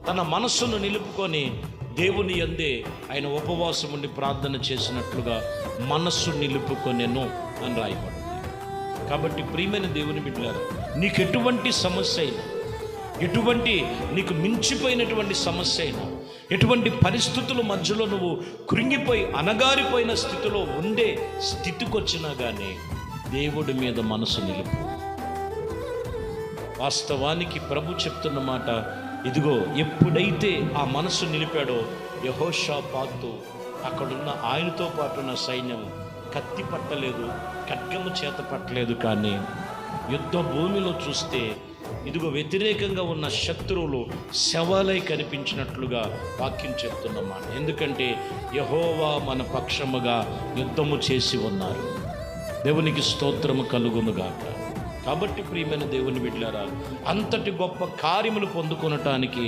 తన మనస్సును నిలుపుకొని దేవుని యందే ఆయన ఉపవాసం ఉండి ప్రార్థన చేసినట్లుగా మనస్సు నిలుపుకొనెను అని రాయబడింది. కాబట్టి ప్రియమైన దేవుని బిడ్డలారా, నీకు ఎటువంటి సమస్య అయినా, ఎటువంటి నీకు మించిపోయినటువంటి సమస్య అయినా, ఎటువంటి పరిస్థితుల మధ్యలో నువ్వు కృంగిపోయి అనగారిపోయిన స్థితిలో ఉండే స్థితికి వచ్చినా కానీ దేవుడి మీద మనసు నిలుపు. వాస్తవానికి ప్రభు చెప్తున్న మాట ఇదిగో, ఎప్పుడైతే ఆ మనసు నిలిపాడో యెహోషాపాతు అక్కడున్న ఆయనతో పాటు ఉన్న సైన్యం కత్తి పట్టలేదు, ఖడ్గము చేత పట్టలేదు, కానీ యుద్ధ భూమిలో చూస్తే ఇదిగో వ్యతిరేకంగా ఉన్న శత్రువులు శవాలై కనిపించినట్లుగా వాక్యం చెప్తున్నమాట. ఎందుకంటే యెహోవా మన పక్షముగా యుద్ధము చేసి ఉన్నారు. దేవునికి స్తోత్రము కలుగునుగాక. కాబట్టి ప్రియమైన దేవుని బిడ్డలారా, అంతటి గొప్ప కార్యములు పొందుకొనటానికి